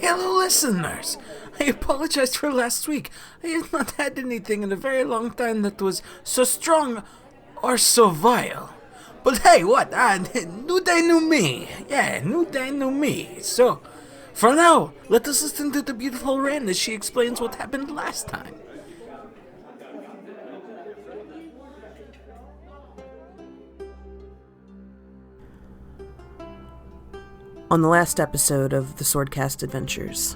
hello, listeners. I apologize for last week. I have not had anything in a very long time that was so strong or so vile. But hey, what? New day, new me. Yeah, new day, new me. So, for now, let us listen to the beautiful Ren as she explains what happened last time. On the last episode of the Swordcast Adventures,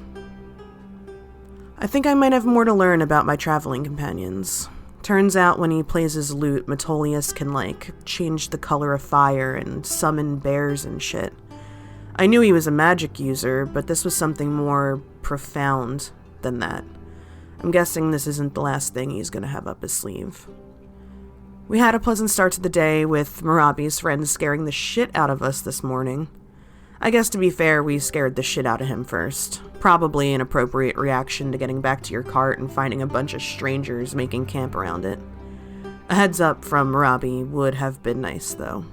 I think I might have more to learn about my traveling companions. Turns out when he plays his lute, Metolius can, change the color of fire and summon bears and shit. I knew he was a magic user, but this was something more profound than that. I'm guessing this isn't the last thing he's gonna have up his sleeve. We had a pleasant start to the day with Marabi's friends scaring the shit out of us this morning. I guess to be fair, we scared the shit out of him first. Probably an appropriate reaction to getting back to your cart and finding a bunch of strangers making camp around it. A heads up from Marabi would have been nice, though.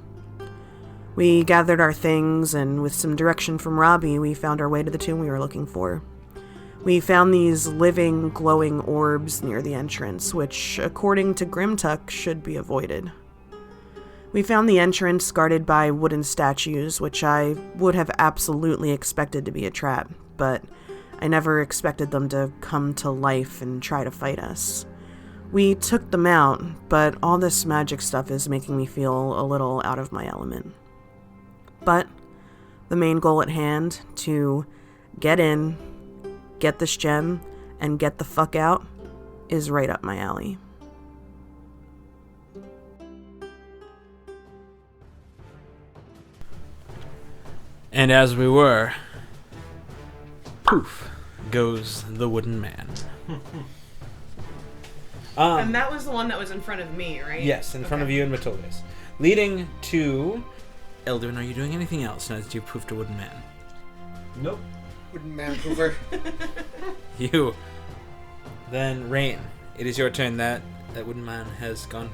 We gathered our things, and with some direction from Marabi, we found our way to the tomb we were looking for. We found these living, glowing orbs near the entrance, which, according to Grimtuck, should be avoided. We found the entrance guarded by wooden statues, which I would have absolutely expected to be a trap, but I never expected them to come to life and try to fight us. We took them out, but all this magic stuff is making me feel a little out of my element. But the main goal at hand, to get in, get this gem, and get the fuck out, is right up my alley. And as we were, poof, goes the wooden man. And that was the one that was in front of me, right? Yes, in front of you and Metolius. Leading to... Elduin, are you doing anything else now that you poofed a wooden man? Nope. Wooden man over. You. Then, Rain, it is your turn. That wooden man has gone.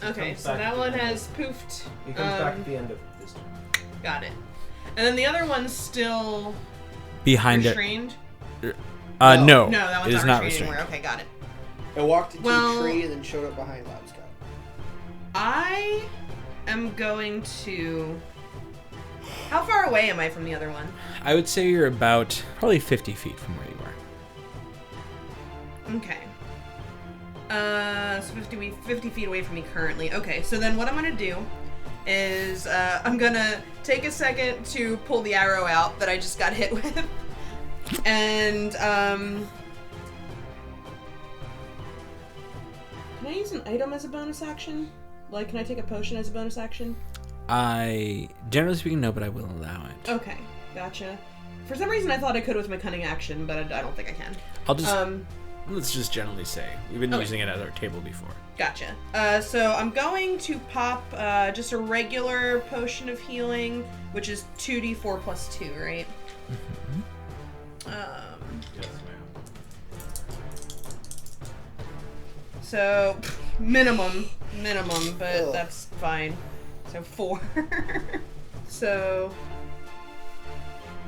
Okay, so that one has poofed. He comes back at the end of this turn. Got it. And then the other one's still Behind restrained? it. No. No, that one's it is not not restrained restrained. anymore. Okay, got it. I walked into a tree and then showed up behind Lab Scout. I am going to... How far away am I from the other one? I would say you're about probably 50 feet from where you are. Okay. So 50 feet away from me currently. Okay, so then what I'm going to do is I'm going to take a second to pull the arrow out that I just got hit with. And, can I use an item as a bonus action? Can I take a potion as a bonus action? Generally speaking, no, but I will allow it. Okay, gotcha. For some reason I thought I could with my cunning action, but I don't think I can. I'll just... let's just generally say. We've been using it at our table before. Gotcha. So I'm going to pop just a regular potion of healing, which is 2d4 plus 2, right? Mm-hmm. Yes, ma'am. So, minimum, but Ugh. that's fine. So 4. So,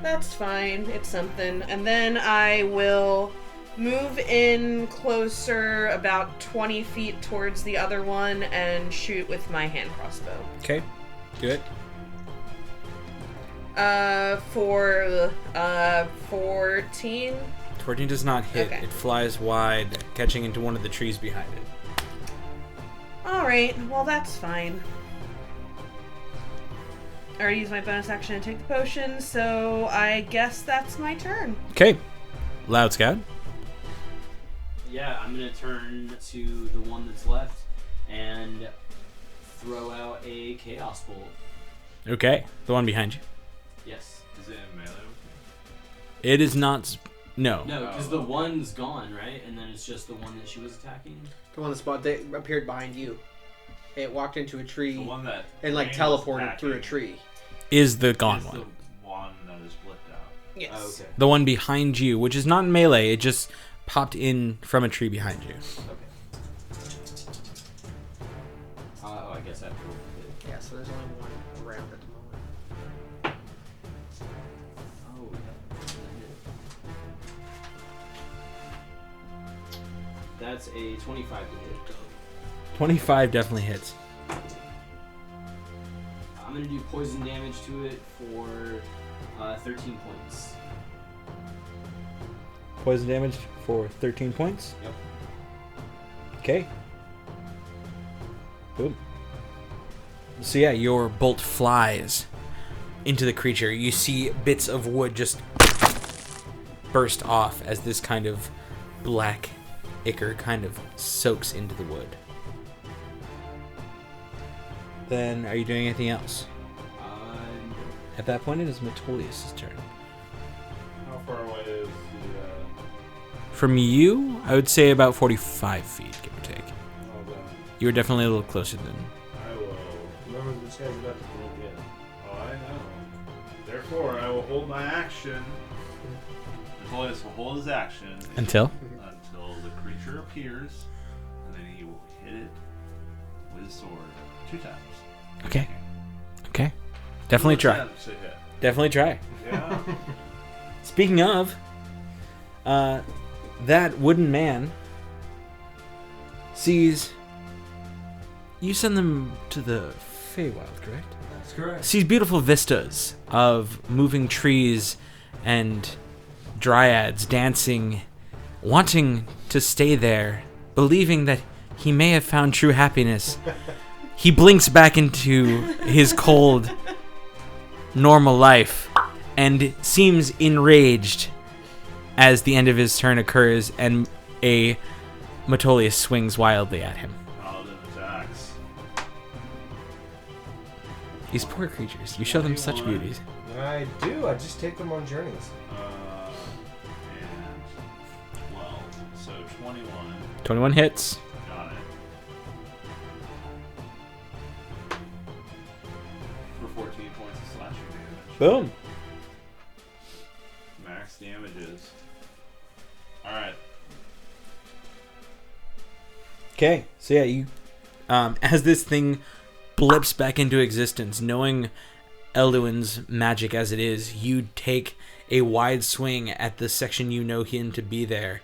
that's fine. It's something. And then I will move in closer, about 20 feet towards the other one, and shoot with my hand crossbow. Okay, good. For 14. 14 does not hit. Okay. It flies wide, catching into one of the trees behind it. Alright, well that's fine. I already used my bonus action to take the potion, so I guess that's my turn. Okay. Loud Scout. Yeah, I'm going to turn to the one that's left and throw out a Chaos Bolt. Okay. The one behind you. Yes. Is it in melee with me? It is not... No. No, because the one's gone, right? And then it's just the one that she was attacking? The one that appeared behind you. It walked into a tree The one that and Rain was teleported through a attacking tree. Is the gone is one. the one that is blipped out. Yes. Oh, okay. The one behind you, which is not in melee, it just popped in from a tree behind you. Okay. I guess I have to roll for it. Yeah, so there's only one around at the moment. Oh, yeah. That's a 25 to hit. 25 definitely hits. I'm going to do poison damage to it for 13 points. Poison damage for 13 points. Yep. Okay. Boom. So yeah, your bolt flies into the creature. You see bits of wood just burst off as this kind of black ichor kind of soaks into the wood. Then, are you doing anything else? At that point, it is Metolius' turn. How far away is the... From you, I would say about 45 feet, give or take. Hold on. You were definitely a little closer than... I will... Remember, this guy's about to blow in. Oh, I know. Therefore, I will hold my action. Metolius will hold his action. Until? Until the creature appears, and then he will hit it with his sword 2 times. Okay. Okay. Definitely try. Attempts to hit. Definitely try. Yeah. Speaking of, that wooden man sees... You send them to the Feywild, correct? That's correct. Sees beautiful vistas of moving trees and dryads dancing, wanting to stay there, believing that he may have found true happiness. He blinks back into his cold, normal life and seems enraged as the end of his turn occurs and a Metolius swings wildly at him. Paladin attacks. These poor creatures, you show them such 21. beauties. I do. I just take them on journeys. And 12. So 21. 21 hits. Got it. For 14 points of slashing damage. Boom. Max damages. Alright. Okay, so yeah, you, as this thing blips back into existence, knowing Elduin's magic as it is, you take a wide swing at the section you know him to be there,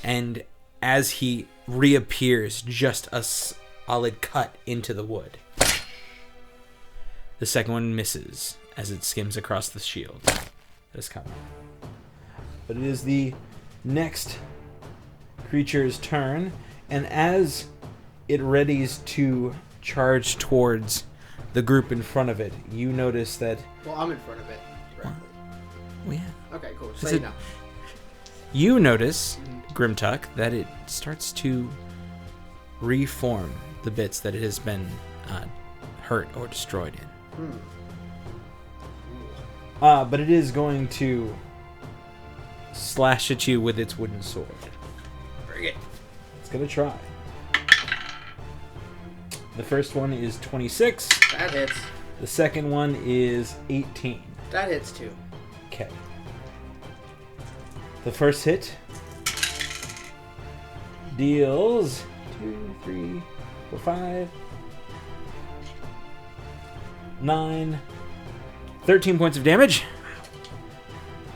and as he reappears, just a solid cut into the wood. The second one misses as it skims across the shield. That's coming. But it is the next creature's turn, and as it readies to charge towards the group in front of it, you notice that... Well, I'm in front of it. Directly. Oh, yeah. Okay, cool. Is So it- you know. You notice, Grimtuck, that it starts to reform the bits that it has been hurt or destroyed in. But it is going to slash at you with its wooden sword. Bring it. It's going to try. The first one is 26. That hits. The second one is 18. That hits too. Okay. The first hit deals 2, 3, 4, 5, 9, 13 points of damage.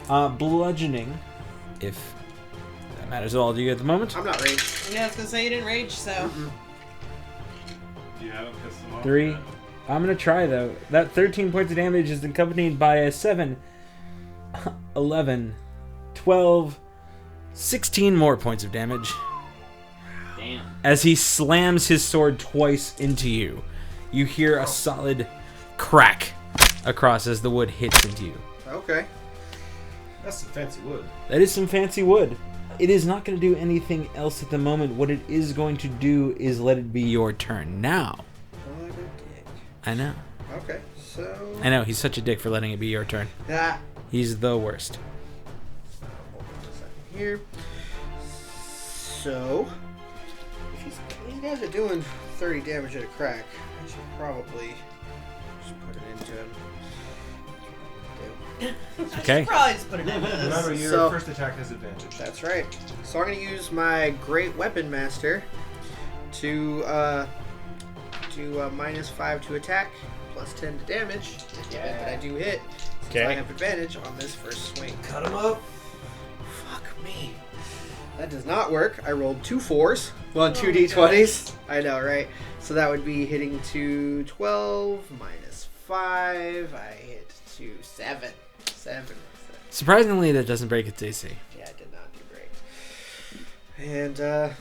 Bludgeoning, if that matters at all to you at the moment. I'm not raged. Yeah, I was gonna say you didn't rage, so. You haven't pissed them off 3. yet. I'm going to try, though. That 13 points of damage is accompanied by a 7, 11, 12, 16 more points of damage. Damn. As he slams his sword twice into you, you hear a solid crack across as the wood hits into you. Okay. That's some fancy wood. That is some fancy wood. It is not going to do anything else at the moment. What it is going to do is let it be your turn now. Well, like a dick. I know. Okay, so... I know, he's such a dick for letting it be your turn. Ah. He's the worst. Hold on a second here. So... If these guys are doing 30 damage at a crack, I should probably just put it into him. Okay. Probably just put it in. Remember, your So- first attack has advantage. That's right. So I'm going to use my Great Weapon Master to do -5 to attack, plus 10 to damage. Given that I do hit, since I have advantage on this first swing. Cut him up. Fuck me. That does not work. I rolled 2 4s. Well, 2 d20s. I know, right? So that would be hitting to 12 minus 5. I hit to 7. 7. Surprisingly, that doesn't break its AC. Yeah, I did not do great. And, let me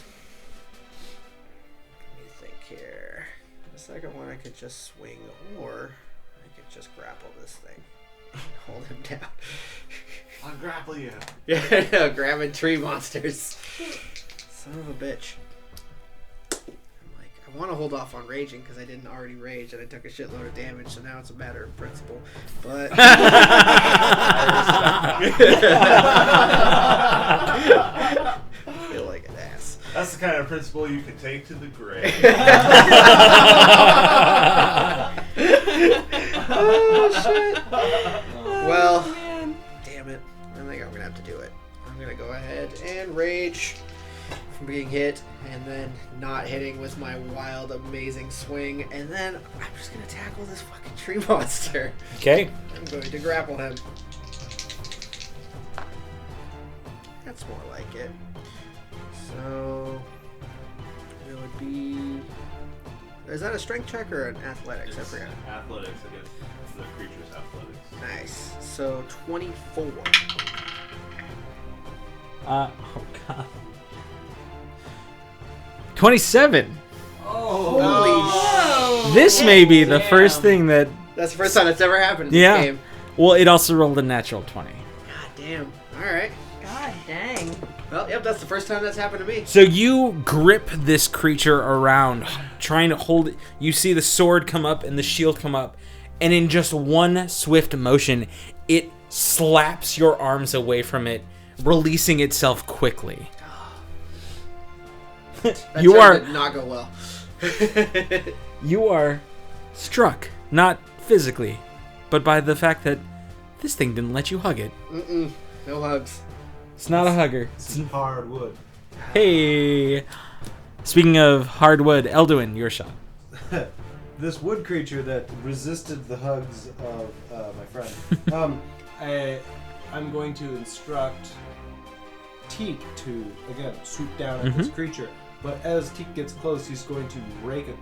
think here. The second one I could just swing, or I could just grapple this thing and hold him down. I'll grapple you. Yeah, I know, grabbing tree monsters. Son of a bitch. I'm like, I want to hold off on raging because I didn't already rage and I took a shitload of damage, so now it's a matter of principle. But I feel like an ass. That's the kind of principle you can take to the grave. Oh, shit. Well, damn it. I think I'm going to have to do it. I'm going to go ahead and rage from being hit and then not hitting with my wild, amazing swing. And then I'm just going to tackle this fucking tree monster. Okay. I'm going to grapple him. That's more like it. So it would be... Is that a strength check or an athletics? I It's forgot. athletics against the creature's athletics. Nice. So 24. Oh god. 27. Holy This may be the first thing that. That's the first time that's ever happened in Yeah. this game. Well, it also rolled a natural 20. God damn. Alright. God dang. Well, yep, that's the first time that's happened to me. So you grip this creature around, trying to hold it. You see the sword come up and the shield come up, and in just one swift motion, it slaps your arms away from it, releasing itself quickly. That You turn are did not go well. you are struck, not physically, but by the fact that this thing didn't let you hug it. Mm-mm. No hugs. It's not a hugger. It's hard wood. Hey. Speaking of hardwood, Elduin, your shot. This wood creature that resisted the hugs of my friend. I'm going to instruct Teak to, again, swoop down at this creature. But as Teak gets close, he's going to rake a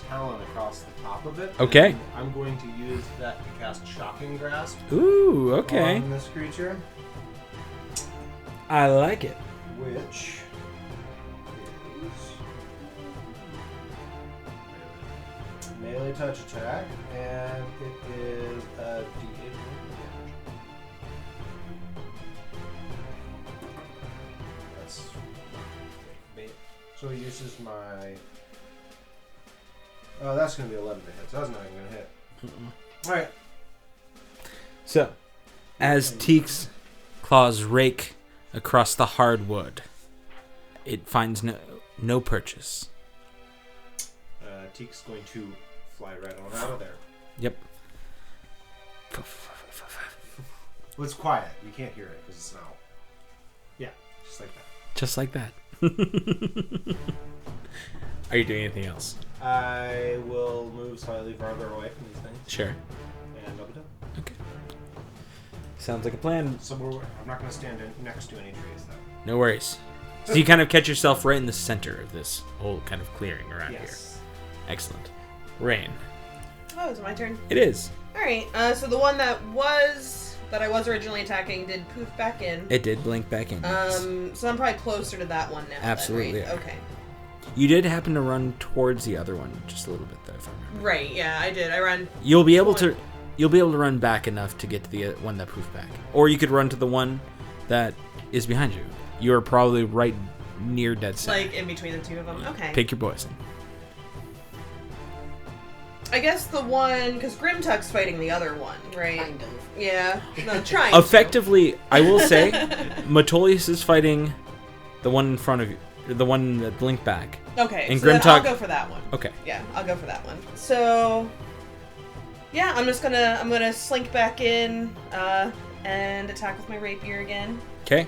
talon across the top of it. Okay. And I'm going to use that to cast Shocking Grasp Ooh, okay. on this creature, I like it. which is melee touch attack, and it is a d8 damage. That's so he uses my. Oh, that's going to be 11 to hit. So that's not even going to hit. All right. So, as Teek's claws rake across the hardwood, it finds no purchase. Teek's going to fly right on out of there. Yep. Well, it's quiet. You can't hear it because it's an owl. Yeah, just like that. Just like that. Are you doing anything else? I will move slightly farther away from these things, Sure. and I'll be done. Okay. Sounds like a plan. I'm not going to stand next to any trees, though. No worries. So you kind of catch yourself right in the center of this whole kind of clearing around here. Excellent. Rain. Oh, is it my turn? It is. Alright, so the one that I was originally attacking did poof back in. It did blink back in. Yes. So I'm probably closer to that one now. Absolutely Then, right? are. Okay. You did happen to run towards the other one just a little bit, though, if I remember. Right, yeah, I did. I ran. You'll be able to run back enough to get to the one that poofed back, or you could run to the one that is behind you. You're probably right near dead center. Like in between the two of them. Okay. Pick your poison. I guess the one, because Grimtuck's fighting the other one, right? Kind of. Yeah. No, trying. Effectively, I will say, Metolius is fighting the one in front of you, the one that blinked back. Okay. And so then Grimtuck- I'll go for that one. Okay. Yeah, I'll go for that one. So, yeah, I'm gonna slink back in, and attack with my rapier again. Okay. If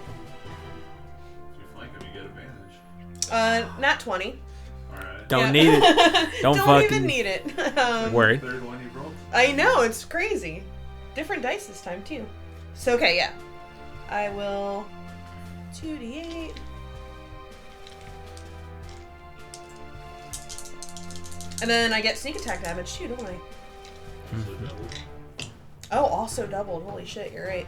you flank him, you get advantage. Nat 20. Alright. Don't Yeah. need it. Don't fucking even need it. Word. Third one you rolled? I know, it's crazy. Different dice this time, too. So, okay, yeah. I will 2d8 And then I get sneak attack damage too, don't I? So double. Oh, also doubled. Holy shit, you're right.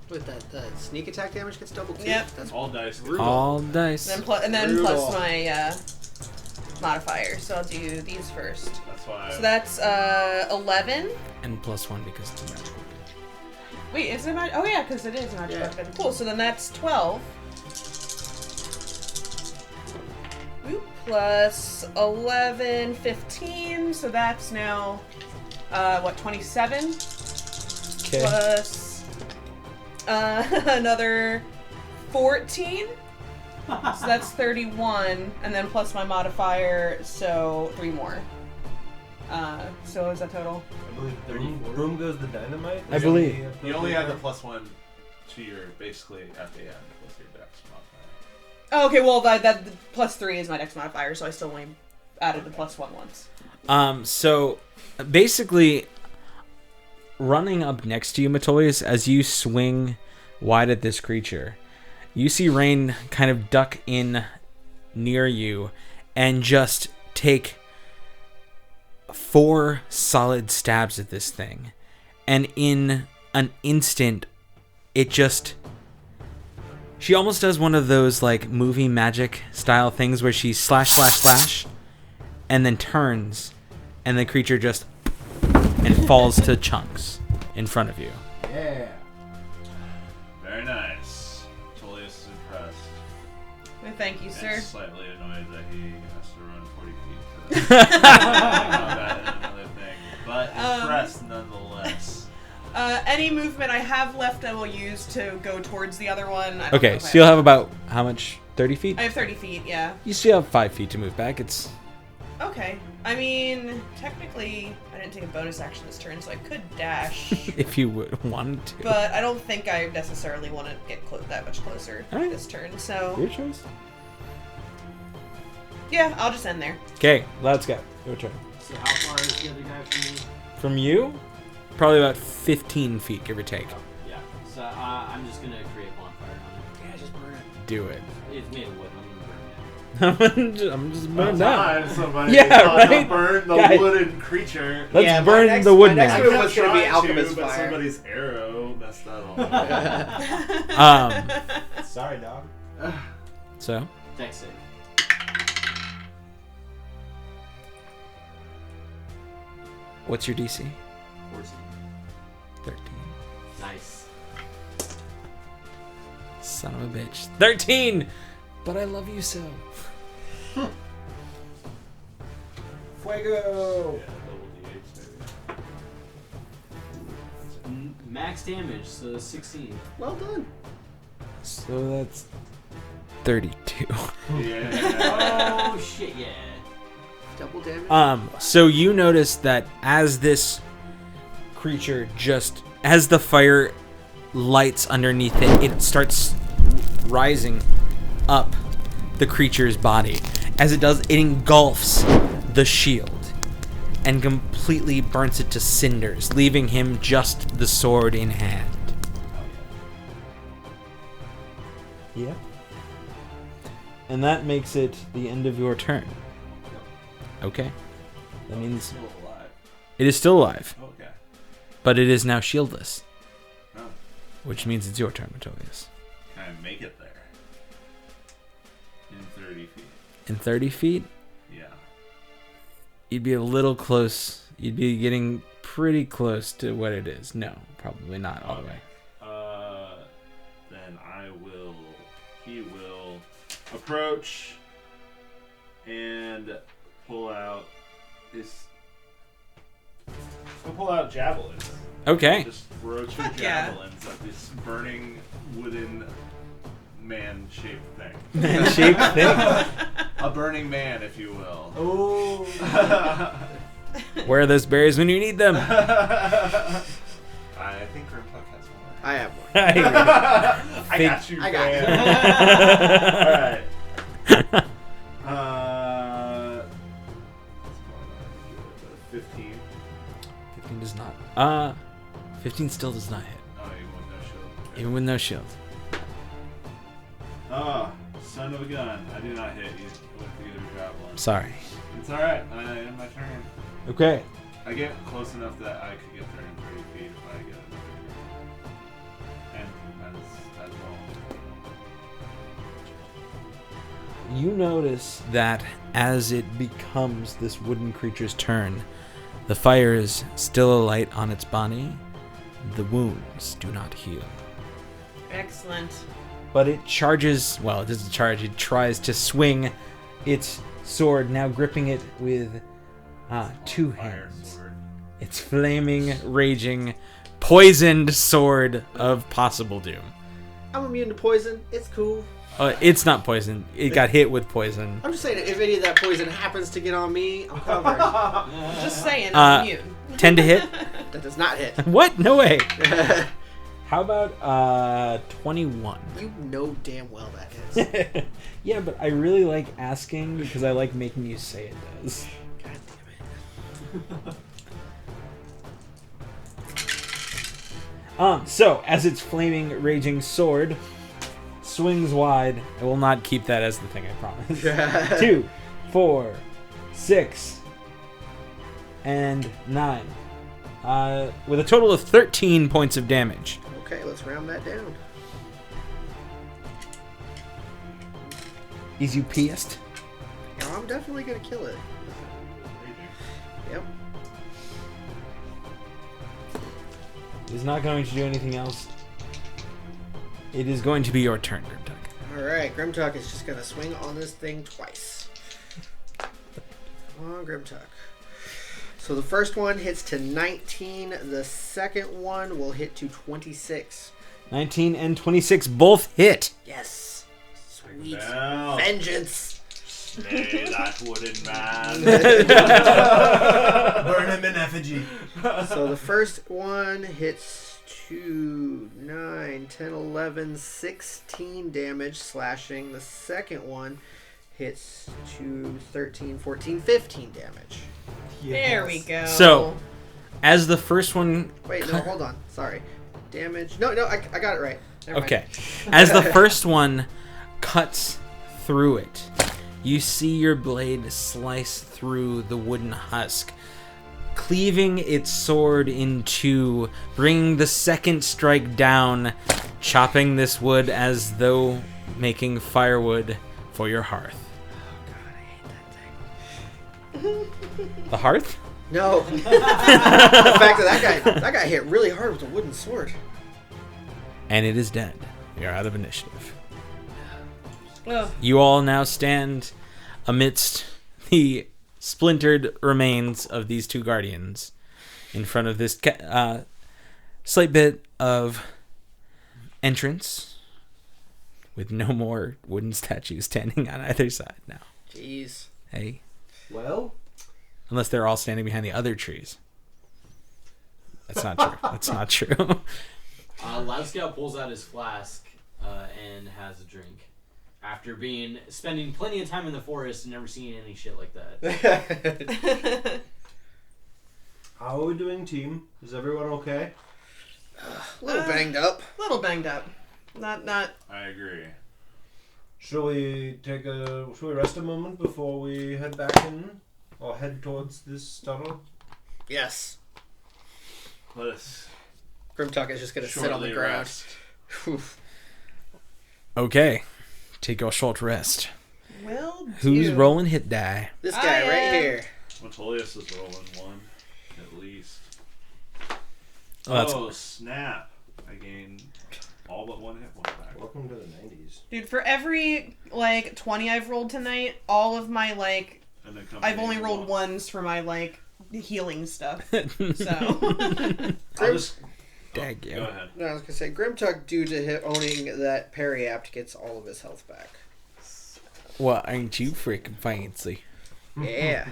With the sneak attack damage gets doubled too. Yep. That's All dice. brutal. All dice. And then Brutal. plus my modifier. So I'll do these first. That's why. So that's 11. And +1 because it's a magic. Wait, is it magic? Oh yeah, because it is a magic Yeah. weapon. Cool. So then that's 12. Oop, plus 11, 15. So that's now 27 Okay. plus another 14. So that's 31, and then plus my modifier, so 3 more. So is that total? I believe 34. boom goes the dynamite. I believe. You only add the +1 to your basically at the end with your dex modifier. Oh, okay, well that plus 3 is my dex modifier, so I still only added the +1 once. So basically, running up next to you, Metolius, as you swing wide at this creature, you see Rain kind of duck in near you and just take 4 solid stabs at this thing. And in an instant, it just... She almost does one of those like movie magic style things where she slash, slash, slash, and then turns, and the creature just... and falls to chunks in front of you. Yeah. Very nice. Tullius is impressed. Well, thank you, sir. And slightly annoyed that he has to run 40 feet to combat and another thing. But impressed nonetheless. Any movement I have left, I will use to go towards the other one. I don't know Okay, if so you'll have about, how much? 30 feet? I have 30 feet, yeah. You still have 5 feet to move back. It's... Okay. I mean, technically, I didn't take a bonus action this turn, so I could dash. if you would wanted to. But I don't think I necessarily want to get that much closer Alright. this turn, so... Your choice. Yeah, I'll just end there. Okay, let's go. Your turn. So how far is the other guy from me? From you, probably about 15 feet, give or take. Yeah. So I'm just gonna create a bonfire on Yeah, just burn it. Do it. it. It's made of wood. I'm gonna burn it. I'm just burn down. Time somebody Yeah, thought to right? burn the Guys. wooden creature. Let's Yeah, my burn next- the wood my next man. move was gonna be Tried alchemist but fire. somebody's arrow messed that all up. Sorry, dog. So, Dex save. what's your DC? 14. 13. Nice. Son of a bitch. 13! But I love you so. Fuego. Yeah, double D8 maybe. Max damage, so 16. Well done. So that's 32. Yeah. Oh shit, yeah. Double damage. So you notice that as this creature just, as the fire lights underneath it, it starts rising up the creature's body. As it does, it engulfs the shield and completely burns it to cinders, leaving him just the sword in hand. Yeah. And that makes it the end of your turn. Okay. That means Still alive. it is still alive, Okay. but it is now shieldless, Oh, which means it's your turn, Metolius. can I make it there? In 30 feet. In 30 feet, Yeah. you'd be a little close. You'd be getting pretty close to what it is. No, probably not all the way. Then he will approach and pull out he'll pull out javelins. Okay. Just throw 2 Fuck yeah. javelins at this burning wooden man-shaped thing. Man-shaped thing. A burning man, if you will. Oh. Where are those berries when you need them? I think Grimpuck has more. I have one. I got you, I got man. Alright. What's going on here? 15. 15 does not. 15 still does not hit, Oh, even with no shield. Okay. even with no shield. Ah, son of a gun. I do not hit you with either javelin. Sorry. It's alright. I end my turn. Okay. I get close enough that I could get there in 30 feet if I get another turn. And as well. You notice that as it becomes this wooden creature's turn, the fire is still alight on its body. The wounds do not heal. Excellent. But it charges, well, it doesn't charge, it tries to swing its sword, now gripping it with two hands. Sword. Its flaming, raging, poisoned sword of possible doom. I'm immune to poison. It's cool. It's not poison. It got hit with poison. I'm just saying, if any of that poison happens to get on me, I'm covered. Just saying, I'm immune. 10 to hit? That does not hit. What? No way. How about 21? You know damn well that hits. Yeah, but I really like asking because I like making you say it does. God damn it. So, as its flaming, raging sword swings wide, I will not keep that as the thing, I promise. 2, 4, 6, and 9. With a total of 13 points of damage. Okay, let's round that down. Is you pissed? Yeah, I'm definitely gonna kill it. Yep. It is not going to do anything else. It is going to be your turn, Grimtuck. Alright, Grimtuck is just gonna swing on this thing twice. Come on, Grimtuck. So the first one hits to 19, the second one will hit to 26. 19 and 26 both hit. Yes. Sweet. Well, Vengeance. slay that wooden man. Burn him in effigy. So the first one hits to 9, 10, 11, 16 damage slashing. The second one hits to 13, 14, 15 damage. There we go. So, as the first one... Wait, no, hold on. Sorry. Damage. No, I got it right. Never Okay. mind. As the first one cuts through it, you see your blade slice through the wooden husk, cleaving its sword in two, bringing the second strike down, chopping this wood as though making firewood for your hearth. The hearth? No. The fact that guy hit really hard with a wooden sword. And it is dead. You're out of initiative. Ugh. You all now stand amidst the splintered remains of these two guardians in front of this slight bit of entrance with no more wooden statues standing on either side now. Jeez. Hey. Well, Unless they're all standing behind the other trees. That's not true. That's not true. Loud Scout pulls out his flask and has a drink. After spending plenty of time in the forest and never seeing any shit like that. how are we doing, team? Is everyone okay? A little banged up. Little banged up. Not. I agree. Should we rest a moment before we head back in? Or head towards this tunnel? Yes. Let us Grimtuck is just gonna sit on the shortly ground. rest. Oof. Okay. Take your short rest. Will Who's do. rolling hit die? This guy I right am. here. Metolius is rolling one, at least. Oh, that's- Oh, snap. I gained all but one hit point back. Welcome to the 90s. Dude, for every 20 I've rolled tonight, all of my And then come I've to only you rolled one. ones for my healing stuff. So I'll just... Dag you. Go ahead. No, I was gonna say Grimtuck, due to him owning that Periapt, gets all of his health back. Well, ain't you freaking fancy? Yeah.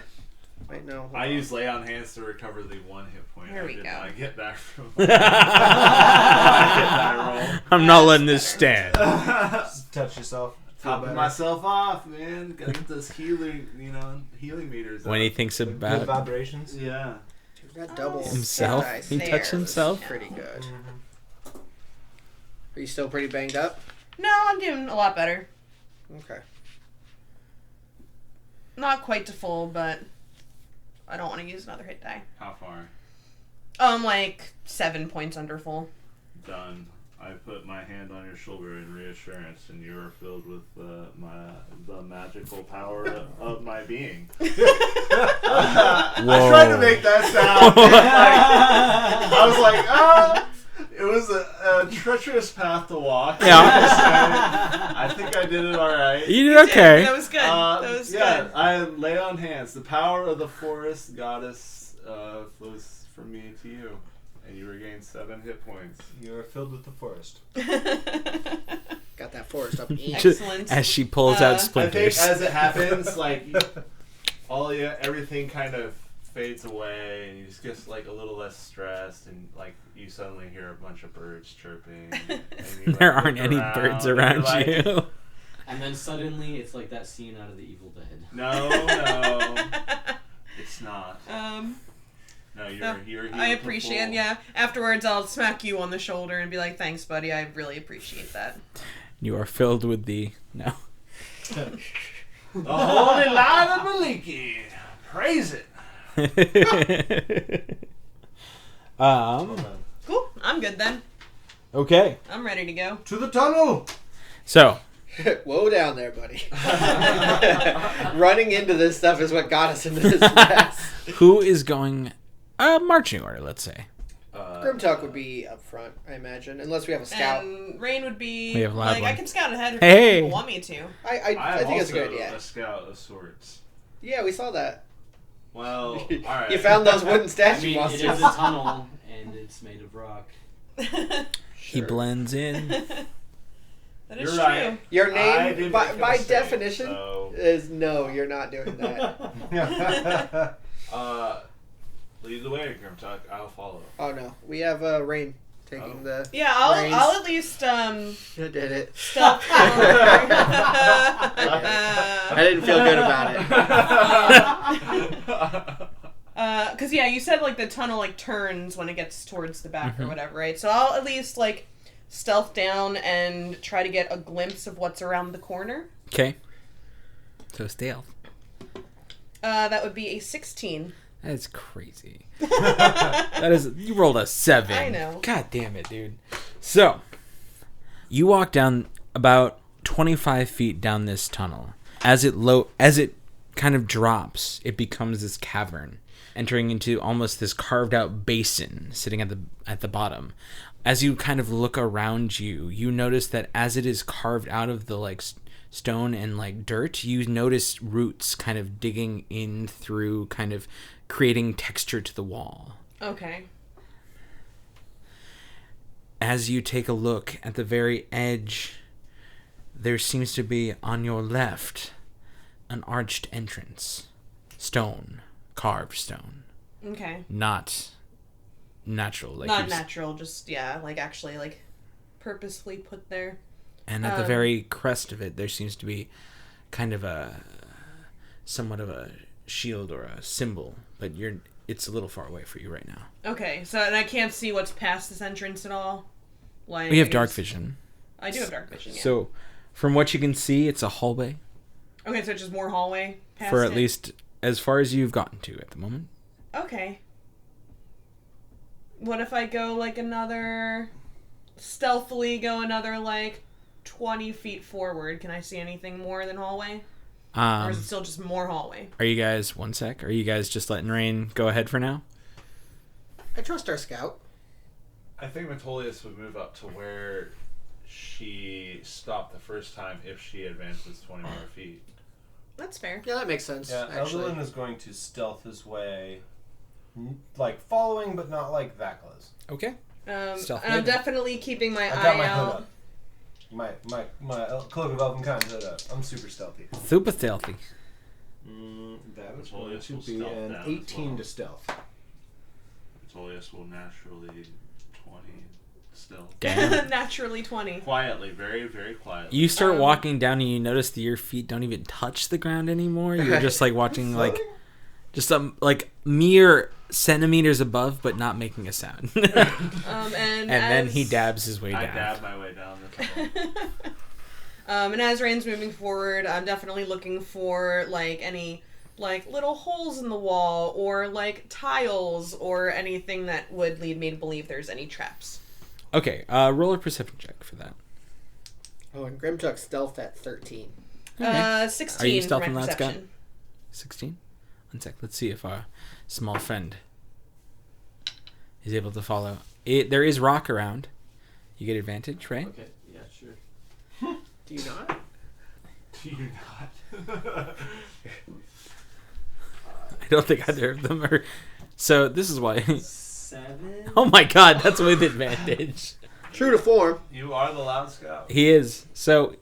Wait, no. hold I on. use lay on hands to recover the one hit point There I we did go. not get back from my hit die roll. I'm not letting this stand. Just touch yourself. Feel Topping better. myself off, man. Gotta get those healing meters When up. he thinks Good about vibrations. Yeah. Dude, that double himself, dice he there touched was himself. Pretty good. Are you still pretty banged up? no, I'm doing a lot better. Okay. Not quite to full, but I don't want to use another hit die. How far? Like 7 points under full. Done. I put my hand on your shoulder in reassurance, and you are filled with the magical power of my being. I tried to make that sound. I was like, it was a treacherous path to walk. Yeah. I think I did it all right. You did okay. That was good. That was good. I lay on hands. The power of the forest goddess flows from me to you. And you regain 7 hit points. You are filled with the forest. Got that forest up. Excellent. As she pulls out I splinters. think as it happens, like everything kind of fades away, and you just get like a little less stressed, and like you suddenly hear a bunch of birds chirping. And you, There like, aren't look any birds and around you're like, you. And then suddenly it's like that scene out of The Evil Dead. No, it's not. No, you're I appreciate, yeah. Afterwards, I'll smack you on the shoulder and be like, thanks, buddy, I really appreciate that. You are filled with the... No. The holy light of Maliki. Praise it. Cool, I'm good then. Okay. I'm ready to go. To the tunnel! So, Whoa down there, buddy. Running into this stuff is what got us into this mess. who is going... marching order, let's say. Grimtalk would be up front, I imagine, unless we have a scout. And Rain would be... We have a loud like, one. I can scout ahead if Hey! people want me to. I think it's a good idea. A scout of sorts. Yeah, we saw that. Well, all right. You found those wooden I statue mean, it monsters. is a tunnel, and it's made of rock. He blends in. That is You're true. right. Your I name, did by make a mistake, definition, so- is no, you're not doing that. Lead the way, Grimtalk. I'll follow. Oh no, we have Rain taking the. Yeah, reins. I'll at least I did it. stealth down. I didn't feel good about it. Cause yeah, you said like the tunnel like turns when it gets towards the back or whatever, right? So I'll at least like stealth down and try to get a glimpse of what's around the corner. Okay. So stealth. That would be a 16. That is crazy. That is... You rolled a 7. I know. God damn it, dude. So, you walk down about 25 feet down this tunnel. As it kind of drops, it becomes this cavern, entering into almost this carved out basin sitting at the bottom. As you kind of look around you, you notice that as it is carved out of the like stone and like dirt, you notice roots kind of digging in through, kind of creating texture to the wall. Okay. As you take a look at the very edge, there seems to be on your left an arched entrance. Stone. Carved stone. Okay. Not natural. Like Not natural, just yeah, like actually like purposefully put there. And at the very crest of it, there seems to be kind of somewhat of a shield or a symbol, but it's a little far away for you right now. Okay, so and I can't see what's past this entrance at all. Like We have dark vision. I do have dark vision. Yeah. So, from what you can see, it's a hallway. Okay, so it's just more hallway past For at it? least as far as you've gotten to at the moment. Okay. What if I go like stealthily go another like 20 feet forward? Can I see anything more than hallway? Or is it still just more hallway? Are you guys, one sec, are you guys just letting Rain go ahead for now? I trust our scout. I think Metolius would move up to where she stopped the first time if she advances 20 more feet. That's fair. Yeah, that makes sense. Yeah, actually. Evelyn is going to stealth his way, like following, but not like that close. Okay. Stealth And I'm maybe. definitely keeping my I got eye my hood out. up. My cloak of elvenkind hood up. I'm super stealthy. Super stealthy. That is Well, going this to will be stealth an down as 18 well. to stealth. Metolius will naturally 20 stealth. Damn. Naturally 20. Quietly, very, very quietly. You start walking down and you notice that your feet don't even touch the ground anymore. You're just like watching like just like mere centimeters above, but not making a sound. And then he dabs his way I down. dab my way down the tunnel. And as Rain's moving forward, I'm definitely looking for like any like little holes in the wall or like tiles or anything that would lead me to believe there's any traps. Okay, roll a perception check for that. Oh, and Grimchuck's stealth at 13. 16 Are you for my stealthing that, Scott? perception. 16? One sec. Let's see if our small friend is able to follow. There is rock around. You get advantage, right? Okay, yeah, sure. Do you not? Do you not? I don't think either of them are. So this is why. 7? Oh my god, that's with advantage. True to form. You are the loud scout. He is. So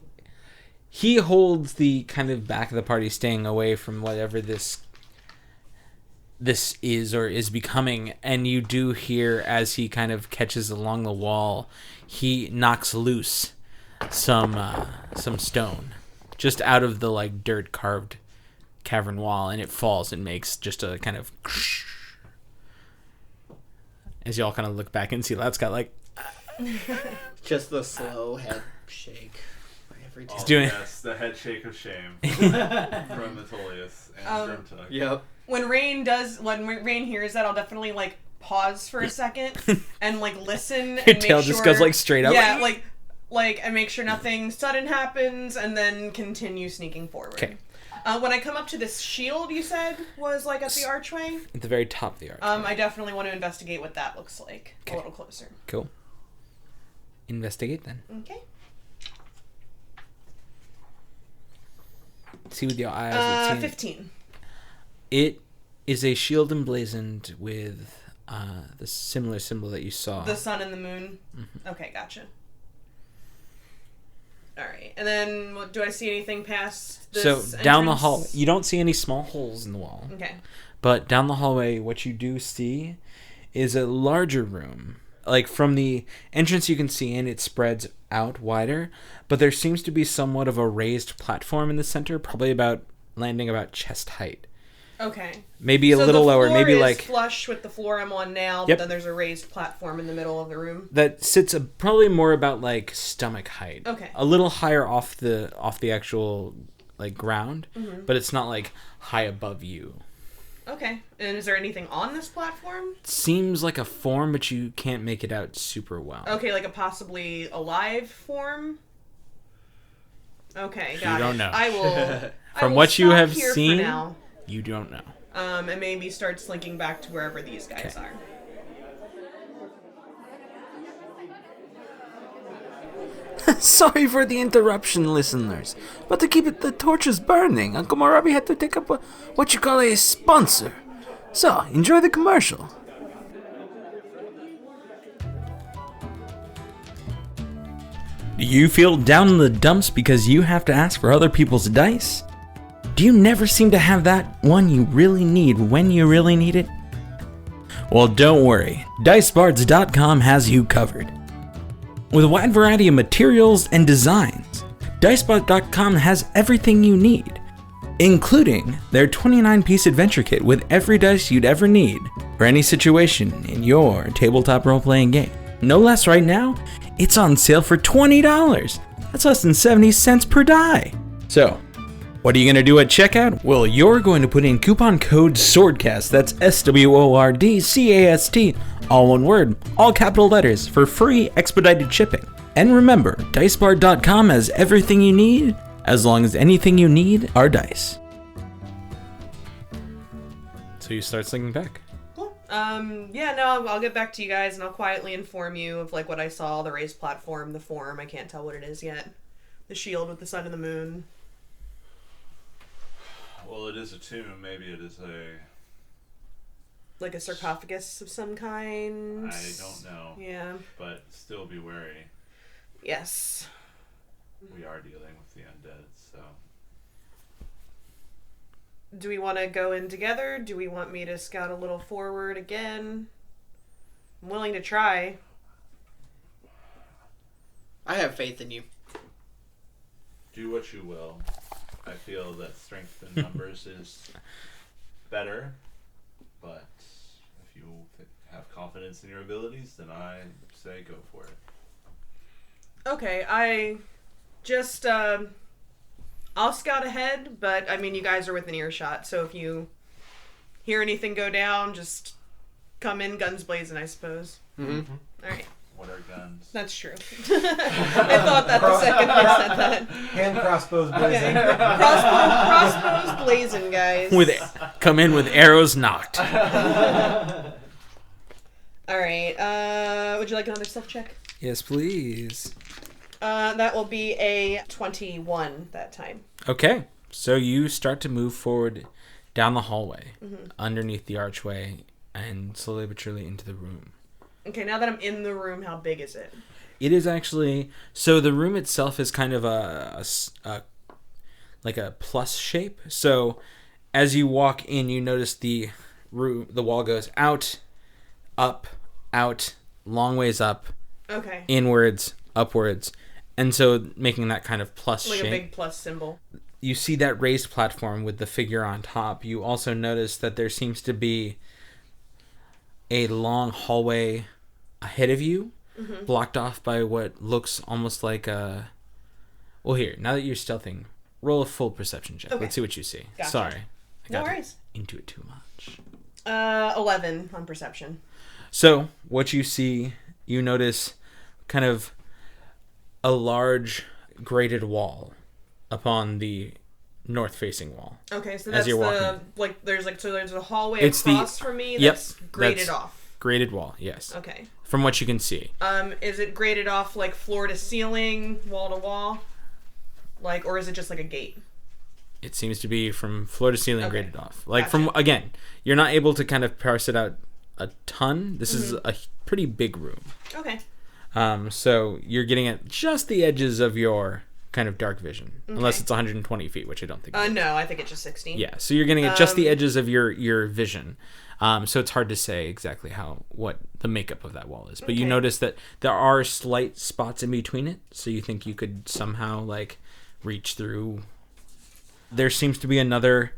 he holds the kind of back of the party, staying away from whatever this is or is becoming, and you do hear as he kind of catches along the wall, he knocks loose some stone just out of the like dirt carved cavern wall, and it falls and makes just a kind of as y'all kind of look back and see Loud Scott like Just the slow head shake. Every time. He's doing yes, the head shake of shame from Metolius and Grimtuck. Yep. When Rain hears that, I'll definitely like pause for a second and like listen. your and tail make just sure, goes like straight up. Yeah, like and make sure nothing sudden happens, and then continue sneaking forward. Okay. When I come up to this shield, you said was like at the archway. At the very top of the arch. I definitely want to investigate what that looks like Okay. a little closer. Cool. Investigate then. Okay. See with your eyes. 15. It is a shield emblazoned with the similar symbol that you saw. The sun and the moon. Mm-hmm. Okay, gotcha. All right, and then do I see anything past this So down the entrance? hall, you don't see any small holes in the wall. Okay. But down the hallway, what you do see is a larger room. Like from the entrance you can see in, it spreads out wider, but there seems to be somewhat of a raised platform in the center, probably landing about chest height. Okay. Maybe a So little the lower, floor maybe is like flush with the floor I'm on now, Yep. but then there's a raised platform in the middle of the room. that sits probably more about like stomach height. Okay. A little higher off the actual like ground, Mm-hmm. but it's not like high above you. Okay. And is there anything on this platform? Seems like a form, but you can't make it out super well. Okay, like a possibly alive form? Okay, got it. don't know. I will. From I will what you stop have here for seen, now, you don't know. and maybe start slinking back to wherever these guys Okay. are. Sorry for the interruption, listeners, but to keep the torches burning, Uncle Morabi had to take up what you call a sponsor. So, enjoy the commercial. Do you feel down in the dumps because you have to ask for other people's dice? Do you never seem to have that one you really need when you really need it? Well, don't worry, DiceBards.com has you covered. With a wide variety of materials and designs, DiceBards.com has everything you need, including their 29-piece adventure kit with every dice you'd ever need for any situation in your tabletop role-playing game. No less right now, it's on sale for $20. That's less than 70 cents per die. So, what are you going to do at checkout? Well, you're going to put in coupon code SWORDCAST, that's SWORDCAST, all one word, all capital letters, for free expedited shipping. And remember, DiceBard.com has everything you need, as long as anything you need are dice. So you start slinking back. Cool. Yeah, no, I'll get back to you guys and I'll quietly inform you of like what I saw, the raised platform, the form, I can't tell what it is yet. The shield with the sun and the moon. Well, it is a tomb. Maybe it is a... Like a sarcophagus of some kind. I don't know. Yeah. But still be wary. Yes. We are dealing with the undead, so... Do we want to go in together? Do we want me to scout a little forward again? I'm willing to try. I have faith in you. Do what you will. I feel that strength in numbers is better, but if you have confidence in your abilities, then I say go for it. Okay, I just I'll scout ahead, but I mean, you guys are within earshot, so if you hear anything go down, just come in guns blazing, I suppose. Mm-hmm. All right. What are guns? That's true. I thought that the second I said that. Hand crossbows blazing. Okay. Crossbows blazing, guys. Come in with arrows knocked. All right. Would you like another stealth check? Yes, please. That will be a 21 that time. Okay, so you start to move forward down the hallway, underneath the archway, and slowly but surely into the room. Okay, now that I'm in the room, how big is it? It is actually, so the room itself is kind of like a plus shape. So as you walk in, you notice the wall goes out, up, out, long ways up, Okay. inwards, upwards, and so making that kind of plus Like shape. a big plus symbol. You see that raised platform with the figure on top. You also notice that there seems to be a long hallway ahead of you, blocked off by what looks almost like a... Well, here, now that you're stealthing, roll a full perception check. Okay. Let's see what you see. Gotcha. Sorry. I No got worries. into it too much. 11 on perception. So, what you see, you notice kind of a large grated wall upon the north-facing wall. Okay, so As that's you're the walking. there's a hallway It's across from me Yep, that's graded that's off. Grated wall, yes. Okay. From what you can see. Is it graded off like floor to ceiling, wall to wall? Like, or is it just like a gate? It seems to be from floor to ceiling Okay. graded off. Like Gotcha. again, you're not able to kind of parse it out a ton. This is a pretty big room. Okay. So you're getting at just the edges of your kind of dark vision. Unless it's 120 feet, which I don't think it is. No, I think it's just 16. Yeah, so you're getting at just the edges of your vision. So it's hard to say exactly what the makeup of that wall is. But you Okay. notice that there are slight spots in between it, so you think you could somehow like reach through. There seems to be another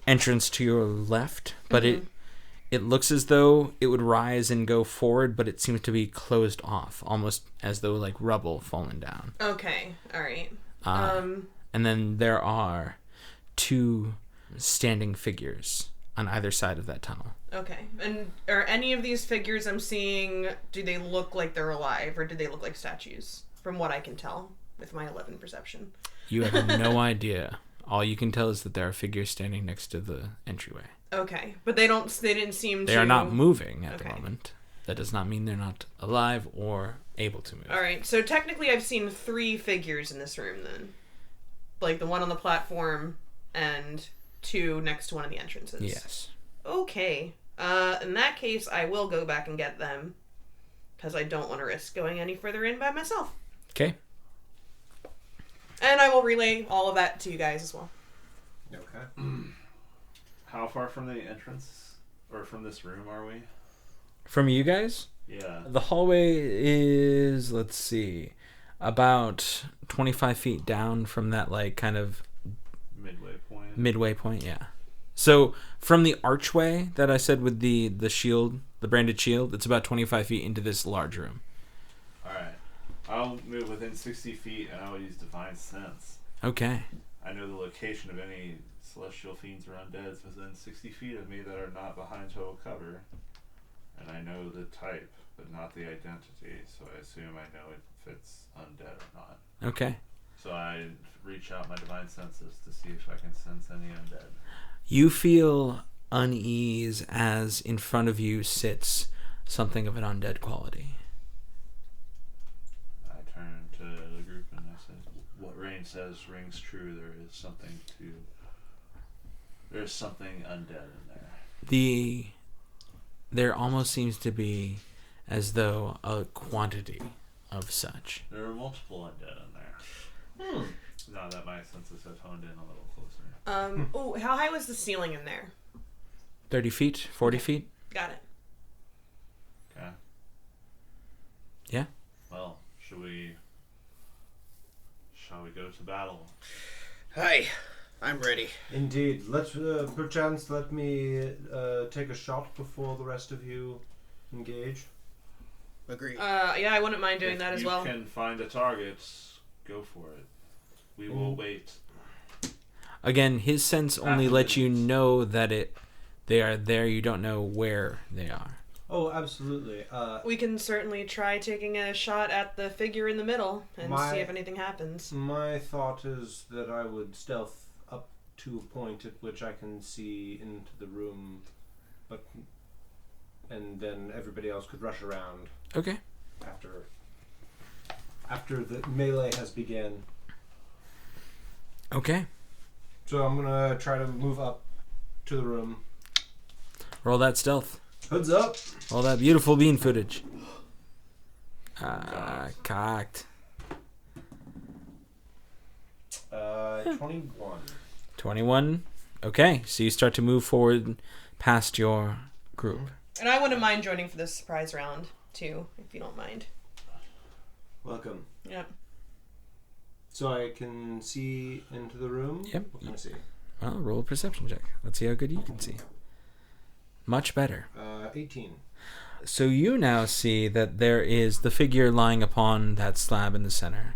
entrance to your left, but it looks as though it would rise and go forward, but it seems to be closed off, almost as though like rubble fallen down. Okay. All right. And then there are 2 standing figures on either side of that tunnel. Okay. And are any of these figures I'm seeing, do they look like they're alive, or do they look like statues? From what I can tell with my 11 perception. You have no idea. All you can tell is that there are figures standing next to the entryway. Okay. But they didn't seem They to... are not moving at the Okay. moment. That does not mean they're not alive or able to move. All right. So technically I've seen 3 figures in this room then. Like the one on the platform and 2 next to one of the entrances. Yes. Okay. In that case, I will go back and get them. Because I don't want to risk going any further in by myself. Okay. And I will relay all of that to you guys as well. Okay. How far from the entrance or from this room are we? From you guys, Yeah. the hallway is, let's see, about 25 feet down from that like kind of midway point, yeah. So from the archway that I said with the shield, the branded shield, it's about 25 feet into this large room. Alright. I'll move within 60 feet and I will use Divine Sense. Okay. I know the location of any celestial fiends or undeads within 60 feet of me that are not behind total cover. And I know the type, but not the identity, so I assume I know if it's undead or not. Okay. So I reach out my Divine Senses to see if I can sense any undead. You feel unease as in front of you sits something of an undead quality. I turn to the group and I said, what Rain says rings true. There's something undead in there. There almost seems to be as though a quantity of such. There are multiple undead in there. Now that my senses have honed in a little closer. Oh, how high was the ceiling in there? 30 feet? 40 feet? Got it. Okay. Yeah. Well, shall we go to battle? Hi, I'm ready. Indeed. Perchance let me take a shot before the rest of you engage. Agreed. Yeah, I wouldn't mind doing that as well. If you can find a target, go for it. We will wait Again, his sense only lets you know that they are there. You don't know where they are. Oh, absolutely. We can certainly try taking a shot at the figure in the middle and see if anything happens. My thought is that I would stealth up to a point at which I can see into the room, and then everybody else could rush around. Okay. After the melee has begun. Okay. So I'm gonna try to move up to the room. Roll that stealth. Hoods up. All that beautiful bean footage. Cocked. 21. 21. Okay, so you start to move forward past your group. And I wouldn't mind joining for this surprise round, too, if you don't mind. Welcome. Yep. So I can see into the room? Yep. What can I see? Well, roll a perception check. Let's see how good you can see. Much better. 18. So you now see that there is the figure lying upon that slab in the center.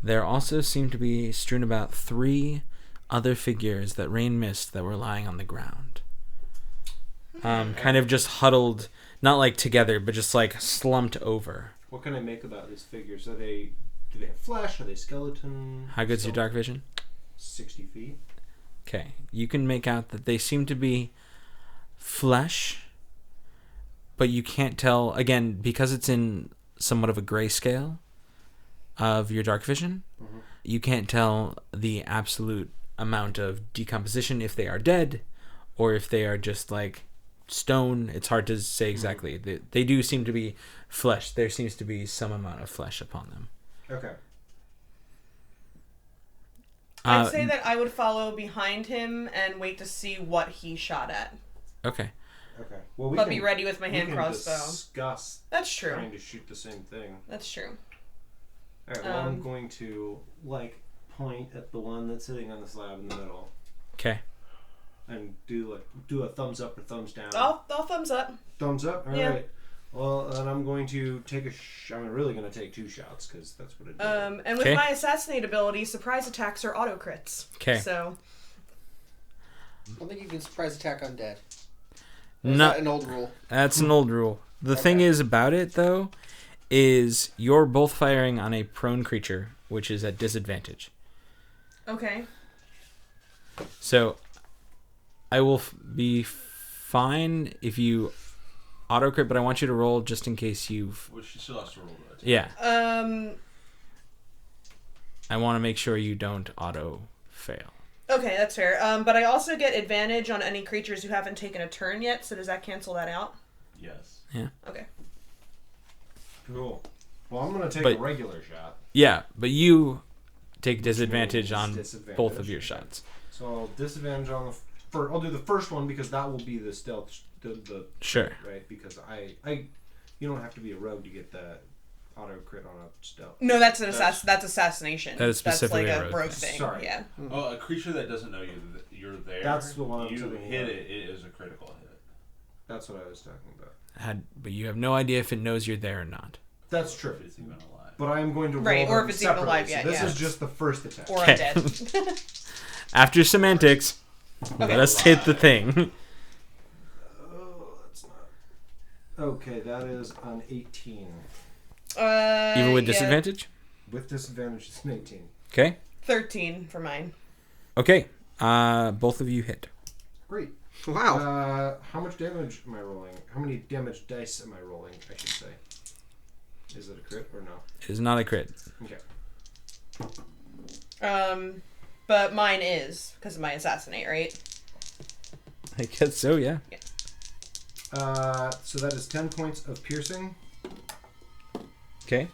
There also seem to be strewn about 3 other figures that Rain missed that were lying on the ground. Kind of just huddled, not like together, but just like slumped over. What can I make about these figures? Do they have flesh? Are they skeleton? How good's your dark vision? 60 feet. Okay. You can make out that they seem to be flesh, but you can't tell, again, because it's in somewhat of a grayscale of your dark vision, you can't tell the absolute amount of decomposition if they are dead or if they are just like stone. It's hard to say exactly. They do seem to be flesh. There seems to be some amount of flesh upon them. Okay. I'd say that I would follow behind him and wait to see what he shot at. Okay. Okay. Well, But be ready with my hand we crossbow. can discuss That's true. trying to shoot the same thing. That's true. All right. Well, I'm going to point at the one that's sitting on the slab in the middle. Okay. And do a thumbs up or thumbs down. I'll thumbs up. Thumbs up. All Yeah. right. Well, then I'm going to take I'm really going to take 2 shots because that's what it did. And with Okay. my assassinate ability, surprise attacks are auto crits. Okay. So I don't think you can surprise attack undead. No. Is that an old rule? That's an old rule. The thing is about it, though, is you're both firing on a prone creature, which is at disadvantage. okay. So I will be fine if you auto crit, but I want you to roll just in case you've... Well, she still has to roll that. Yeah. Um. I want to make sure you don't auto fail. Okay, that's fair. But I also get advantage on any creatures who haven't taken a turn yet. So does that cancel that out? Yes. Yeah. Okay. Cool. Well, I'm going to take But- a regular shot. Yeah, but you take disadvantage on Disadvantage. both of your shots. So I'll disadvantage on I'll do the first one because that will be the stealth. The Sure. right, because you don't have to be a rogue to get the auto crit on a stealth. No, that's that's assassination. That is specifically that's a like rogue a rogue thing. thing. Sorry. Yeah. Oh, a creature that doesn't know you're there. That's the one I'm you talking hit about. it. It is a critical hit. That's what I was talking about. But you have no idea if it knows you're there or not. That's true. If it's even alive. But I am going to roll Right, or them if it's even separately, alive so yet, this yeah. is just the first attack. Or Okay. undead. After semantics, let us hit the thing. Oh, that's not. Okay, that is an 18. Even with yeah, disadvantage? With disadvantage, it's an 18. Okay. 13 for mine. Okay. Both of you hit. Great. Wow. How much damage am I rolling? How many damage dice am I rolling, I should say? Is it a crit or no? It is not a crit. Okay. But mine is because of my assassinate, right? I guess so, yeah. So that is 10 points of piercing. Okay.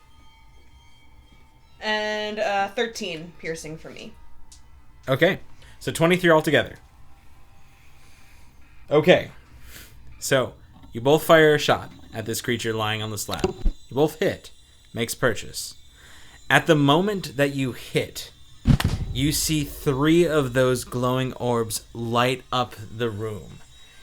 And 13 piercing for me. Okay. So 23 altogether. Okay. So, you both fire a shot at this creature lying on the slab. You both hit. Makes purchase. At the moment that you hit, you see 3 of those glowing orbs light up the room.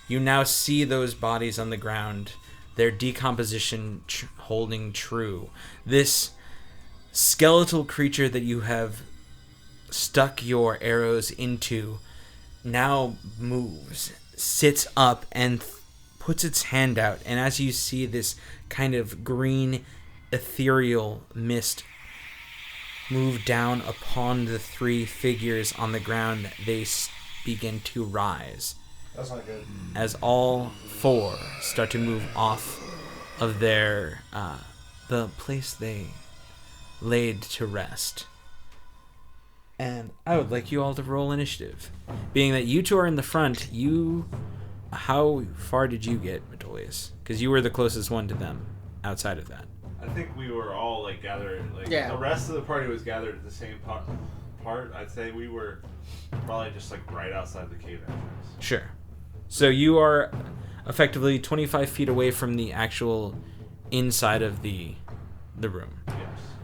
You now see those bodies on the ground, their decomposition holding true. This skeletal creature that you have stuck your arrows into now moves, sits up, and puts its hand out. And as you see this kind of green, ethereal mist move down upon the three figures on the ground, they begin to rise. That's not good. As all four start to move off of their the place they laid to rest. And I would like you all to roll initiative. Being that you two are in the front, how far did you get, Metolius? Because you were the closest one to them outside of that. I think we were all like gathered. Like Yeah. the rest of the party was gathered at the same part. I'd say we were probably just like right outside the cave entrance. Sure. So you are effectively 25 feet away from the actual inside of the room. Yes.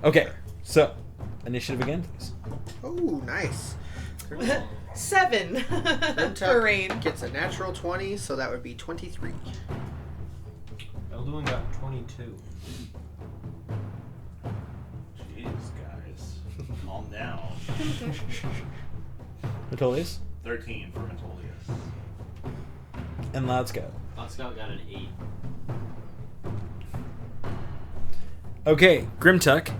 Okay, so initiative again, please. Oh, nice. 7 for Rain. Gets a natural 20, so that would be 23. Elduin got 22. Jeez, guys, calm down. Metolius 13 for Metolius. and Loud Scout. Loud Scout got an 8. Okay, Grimtuck,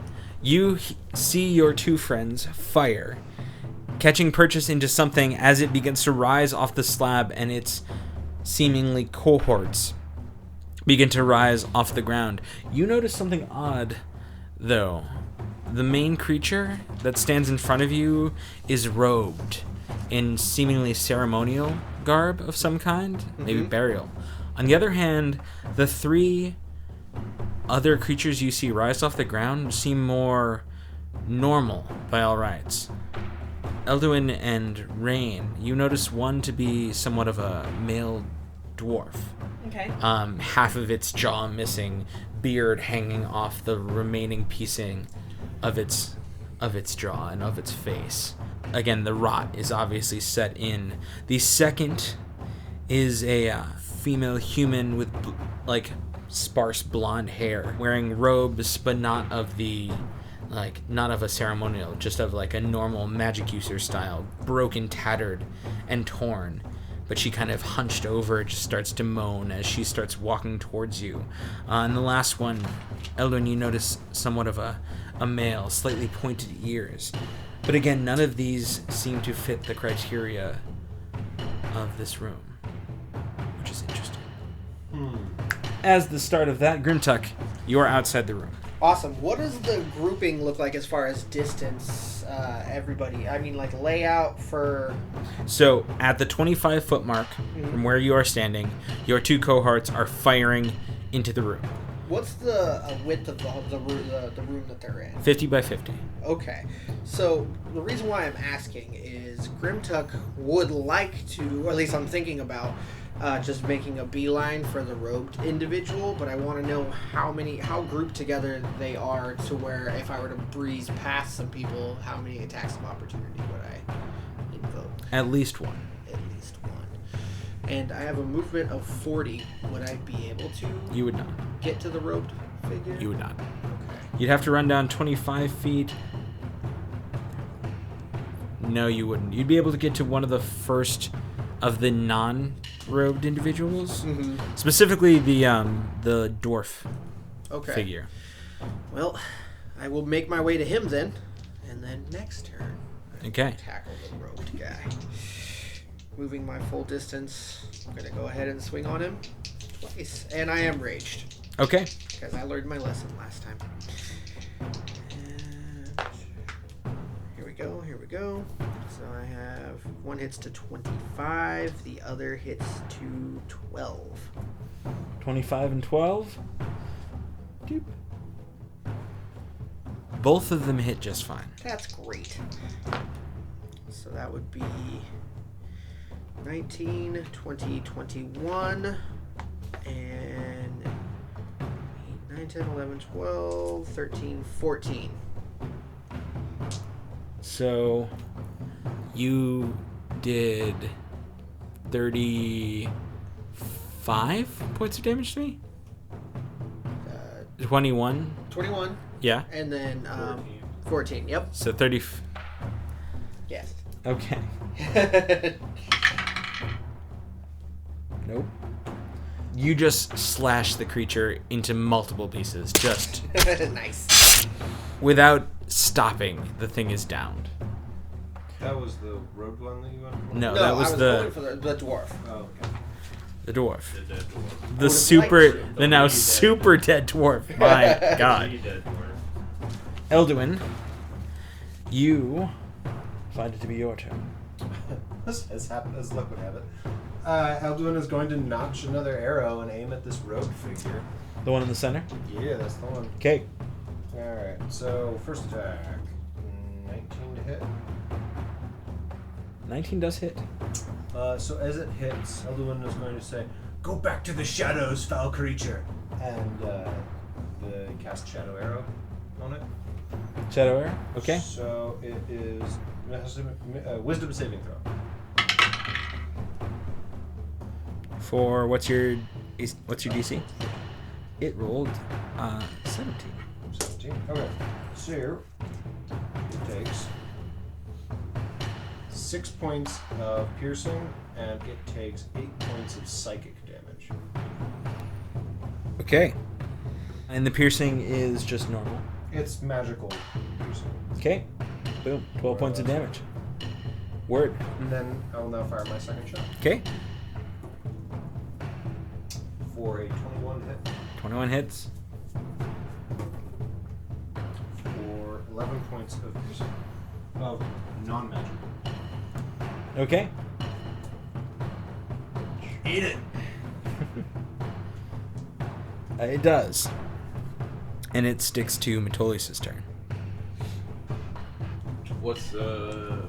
you see your two friends fire, catching purchase into something as it begins to rise off the slab, and its seemingly cohorts begin to rise off the ground. You notice something odd, though. The main creature that stands in front of you is robed in seemingly ceremonial garb of some kind, maybe burial. On the other hand, the three other creatures you see rise off the ground seem more normal by all rights. Elduin and Rain, you notice one to be somewhat of a male dwarf. Okay. Half of its jaw missing, beard hanging off the remaining piecing of its jaw and of its face. Again, the rot is obviously set in. The second is a female human with sparse blonde hair, wearing robes, but not of a ceremonial, just of like a normal magic user style, broken, tattered, and torn. But she kind of hunched over, just starts to moan as she starts walking towards you. And the last one, Eldrin, you notice somewhat of a male, slightly pointed ears. But again, none of these seem to fit the criteria of this room, which is interesting. As the start of that, Grimtuck, you are outside the room. Awesome. What does the grouping look like as far as distance, everybody? I mean, like layout for... So, at the 25-foot mark from where you are standing, your two cohorts are firing into the room. What's the width of the room that they're in? 50 by 50. Okay. So, the reason why I'm asking is Grimtuck would like to, or at least I'm thinking about, just making a beeline for the robed individual, but I want to know how grouped together they are to where if I were to breeze past some people, how many attacks of opportunity would I invoke? At least one. At least one. And I have a movement of 40. Would I be able to You would not. get to the robed figure? You would not. Okay. You'd have to run down 25 feet. No, you wouldn't. You'd be able to get to one of the first of the non-robed individuals. Specifically the dwarf Okay. figure. Well, I will make my way to him then. And then next turn, Okay. tackle the robed guy. Moving my full distance, I'm going to go ahead and swing on him twice. And I am raged, Okay. because I learned my lesson last time. And here we go. So I have one hits to 25, the other hits to 12. 25 and 12. Doop. Both of them hit just fine. That's great. So that would be 19, 20, 21, and 8, 9, 10, 11, 12, 13, 14. So you did 35 points of damage to me? 21? 21, Yeah. and then 14, yep. So 30. Yes. Okay. Nope. You just slash the creature into multiple pieces, just Nice. without stopping. The thing is downed. That was the road one that you went for? No, No, that was I was the going for the dwarf. Oh, okay. the dwarf. The dead dwarf. The the super, blight. the now really dead. super dead dwarf. My God. The dead dwarf. Elduin, you find it to be your turn. as luck would have it. Elduin is going to notch another arrow and aim at this rogue figure. The one in the center? Yeah, that's the one. Okay. Alright, so first attack. 19 to hit. 19 does hit. So as it hits, Elduin is going to say, "Go back to the shadows, foul creature!" And cast Shadow Arrow on it. Shadow arrow? Okay. So it has to Wisdom saving throw. For what's your DC? It rolled 17. 17. Okay. So it takes 6 points of piercing, and it takes 8 points of psychic damage. Okay. And the piercing is just normal. It's magical piercing. Okay. Boom. 12 points of damage. Word. And then I will now fire my second shot Okay. for a 21 hit 21 hits. for 11 points of piercing. Of non-magical. Okay. Eat it! It does. And it sticks to Metolius' turn. What's the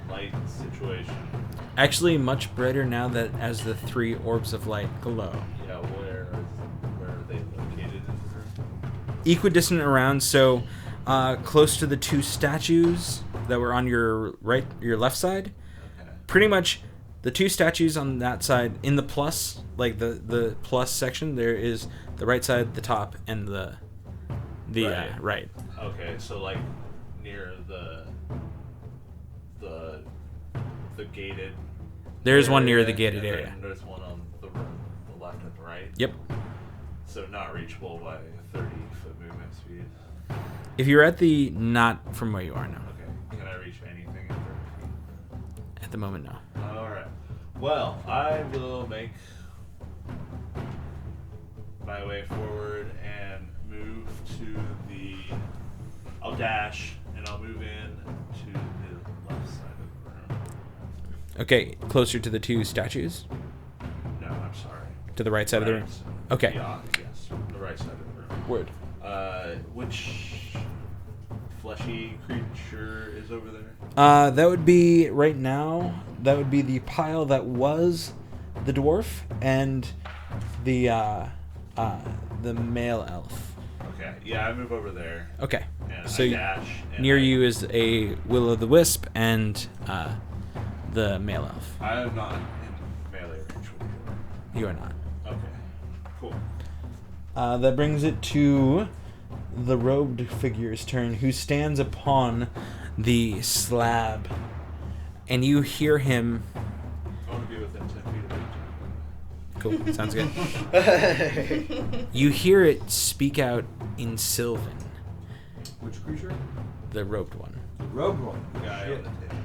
light situation? Actually, much brighter now that as the 3 orbs of light glow. Yeah, where are they located in the room? Equidistant around, so close to the 2 statues that were on your left side. Okay. Pretty much the 2 statues on that side in the plus, like the plus section, there is the right side, the top, and the right. Okay, so like near the gated. There's one near area, the gated and then area. There's one on the left and the right. Yep. So not reachable by 30-foot movement speed. If you're at the not from where you are now. Okay. Can I reach anything in 30 feet? At the moment, no. All right. Well, I will make my way forward and move to the. I'll dash and I'll move in to the left side of the room. Okay, closer to the 2 statues? No, I'm sorry. To the right side of the room? Okay. Yeah, yes, the right side of the room. Word. Which fleshy creature is over there? That would be, right now, that would be the pile that was the dwarf and the male elf. Okay, yeah, I move over there. Okay. And So I dash. And near you is a will-o'-the-wisp and the male elf. I am not in melee range with you. You are not. Okay, cool. That brings it to the robed figure's turn, who stands upon the slab. And you hear him... I want to be within 10 feet of it. Cool, sounds good. You hear it speak out in Sylvan, Which creature? the robed one. The rogue one. The guy Shit. on the table.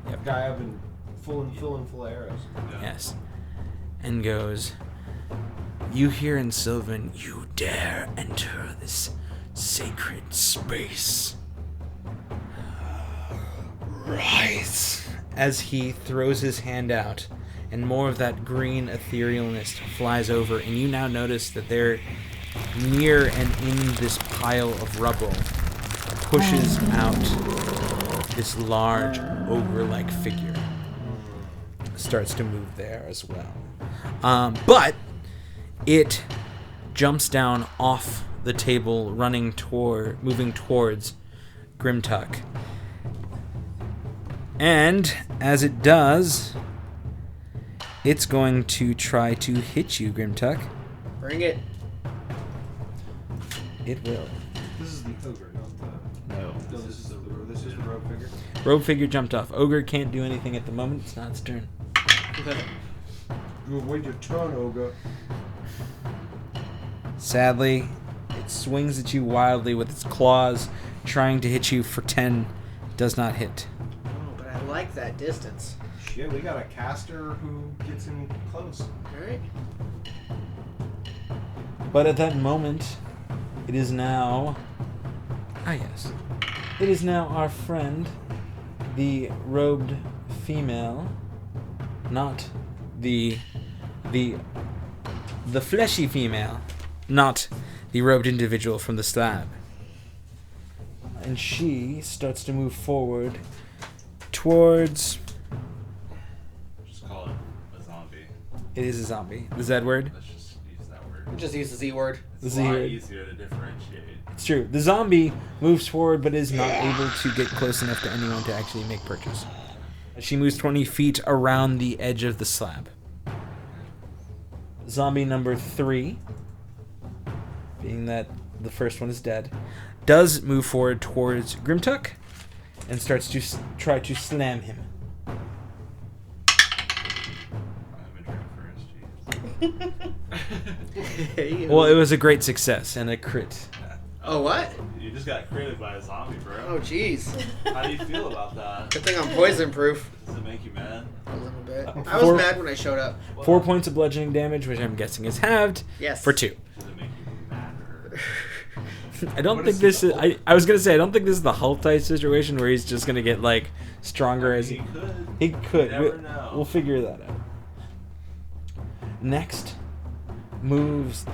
Yep. Guy I've been full of arrows. Yeah. Yes. And goes, "You hear in Sylvan, you dare enter this sacred space. Rise." As he throws his hand out, and more of that green etherealness flies over, and you now notice that they're near and in this pile of rubble pushes out this large ogre-like figure. Starts to move there as well. But it jumps down off the table, moving towards Grimtuck. And as it does, it's going to try to hit you, Grimtuck. Bring it. It will. This is the ogre, not the... No. No, this is the rogue figure. Rogue figure jumped off. Ogre can't do anything at the moment. It's not its turn. You avoid your turn, Ogre. Sadly, it swings at you wildly with its claws, trying to hit you for 10. Does not hit. Oh, but I like that distance. Shit, we got a caster who gets him close. Alright. But at that moment, it is now... Ah, yes. It is now our friend, the robed female, not the fleshy female, not the robed individual from the slab. And she starts to move forward towards... Just call it a zombie. It is a zombie. The Z word. Let's just use that word. Just use the Z word. It's The a Z lot word. easier to differentiate. It's true. The zombie moves forward but is not able to get close enough to anyone to actually make purchase. She moves 20 feet around the edge of the slab. Zombie number 3, being that the first one is dead, does move forward towards Grimtuck and starts to try to slam him. I'm a drink first, Well, it was a great success and a crit. jeez. Oh, what? You just got critted by a zombie, bro. Oh, jeez. How do you feel about that? Good thing I'm poison proof. Does it make you mad? A little bit. I was mad when I showed up. 4 points of bludgeoning damage, which I'm guessing is halved, Yes. for 2. Does it make you madder? I don't What think is this the is... I was going to say, I don't think this is the Hulk type situation where he's just going to get, like, stronger as He could. He could. You never know. We'll figure that out. Next moves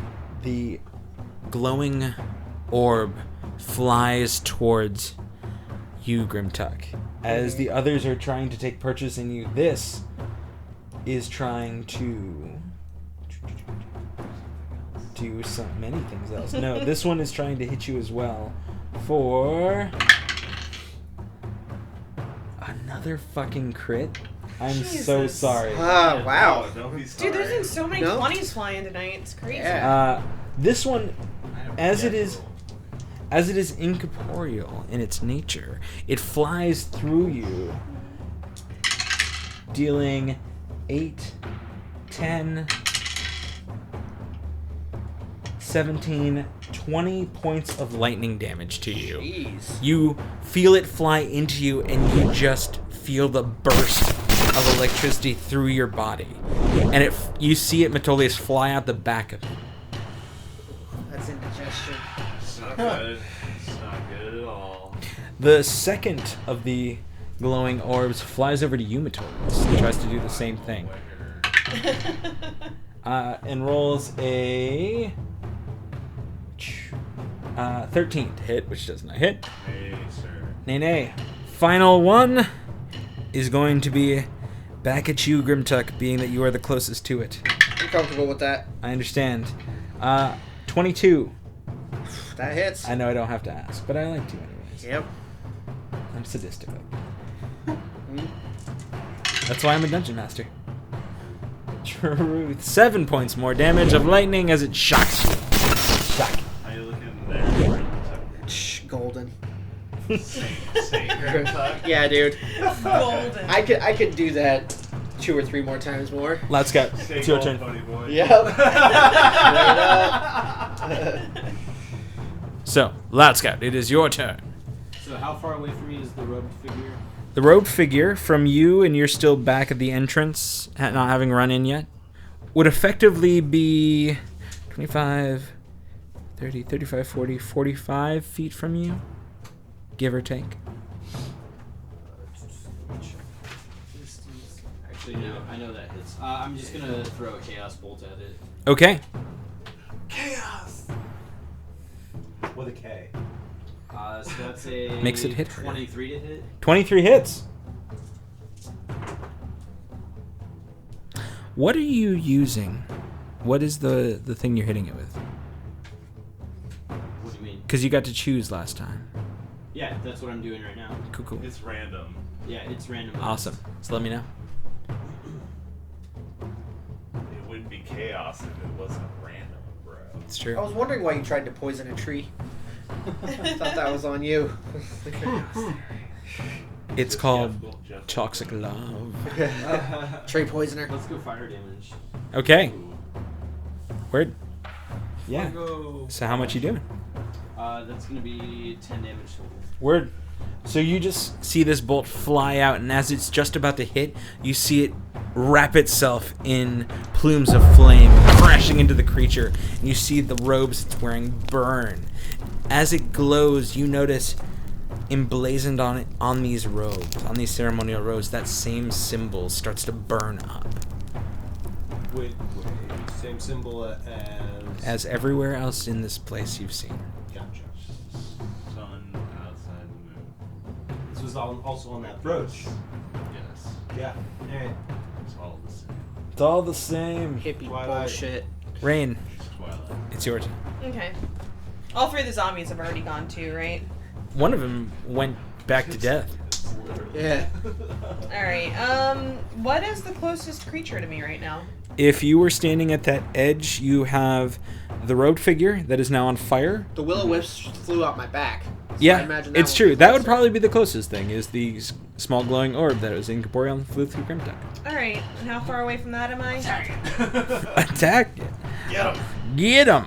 the glowing orb flies towards you, Grimtuck. As the others are trying to take purchase in you, this is trying to do many things else. No, this one is trying to hit you as well for another fucking crit. I'm so Jesus. sorry. Ah, wow. Oh, don't be sorry. Dude, there's been so many No? 20s flying tonight. It's crazy. Yeah. This one, I have as a it is incorporeal in its nature, it flies through you, dealing 8, 10, 17, 20 points of lightning damage to you. Jeez. You feel it fly into you, and you just feel the burst of electricity through your body. And you see it, Metolius, fly out the back of it. That's indigestion. It's not good. It's not good at all. The second of the glowing orbs flies over to you, Metolius, and tries to do the same thing. And rolls a 13 to hit, which does not hit. Hey, sir. Nay. Final one is going to be back at you, Grimtuck, being that you are the closest to it. I'm comfortable with that. I understand. 22. That hits. I know I don't have to ask, but I like to anyways. Yep. I'm sadistic. That's why I'm a dungeon master. Truth. 7 points more damage of lightning as it shocks you. Shock. How you looking there? Shh, golden. Saint Grimtuck? Yeah, dude. Golden. I could do that 2 or 3 more times more. Let's go. Stay It's your gold, turn. Pony boy. Yep. So, Loud Scout, it is your turn. So how far away from me is the robed figure? The robed figure from you, and you're still back at the entrance, not having run in yet, would effectively be 25, 30, 35, 40, 45 feet from you, give or take. Actually, no, I know that hits. I'm just gonna throw a chaos bolt at it. Okay. Chaos! With a K. So that's a Makes it hit harder. 23 to hit. 23 hits. What are you using? What is the thing you're hitting it with? What do you mean? Because you got to choose last time. Yeah, that's what I'm doing right now. Cool. It's random. Yeah, it's random. Awesome. So let me know. It wouldn't be chaos if it wasn't random, bro. It's true. I was wondering why you tried to poison a tree. I thought that was on you. It's called toxic love. Tree poisoner. Let's go fire damage. Okay. Word. Yeah. Wanna go- So how much you doing? That's gonna be 10 damage total. Word. So you just see this bolt fly out, and as it's just about to hit, you see it wrap itself in plumes of flame, crashing into the creature, and you see the robes it's wearing burn. As it glows, you notice emblazoned on these robes, on these ceremonial robes, that same symbol starts to burn up. Wait. Same symbol As everywhere else in this place you've seen. Gotcha. Sun outside the moon. This was also on that brooch. Yes. Yeah. Alright. It's all the same. It's all the same. Hippie Twilight. bullshit. Rain, Twilight. it's your turn. Okay. All three of the zombies have already gone too, right? One of them went back to death. Yeah. Alright, what is the closest creature to me right now? If you were standing at that edge, you have the robed figure that is now on fire. The will-o-wisp flew out my back. So I Yeah, imagine that it's one true. was That would closer. probably be the closest thing, is the small glowing orb that was incorporeal and flew through Crypt. Alright, and how far away from that am I? Attack! Get him! Get him!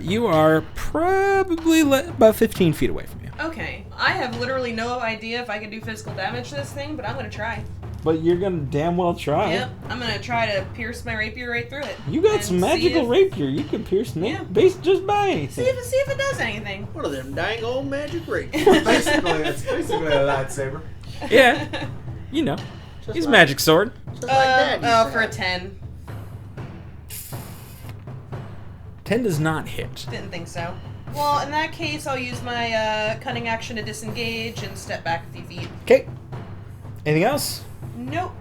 You are probably about 15 feet away from you. Okay, I have literally no idea if I can do physical damage to this thing, but I'm gonna try. But you're gonna damn well try. Yep, I'm gonna try to pierce my rapier right through it. You got and some see magical if- rapier. You can pierce me Yeah. based just by See anything. if it does anything. One of them dang old magic rings. Basically, it's basically a lightsaber. Yeah, you know, he's a magic sword. Just like that. Oh, for a 10. 10 does not hit. Didn't think so. Well, in that case, I'll use my cunning action to disengage and step back a few feet. Okay. Anything else? Nope.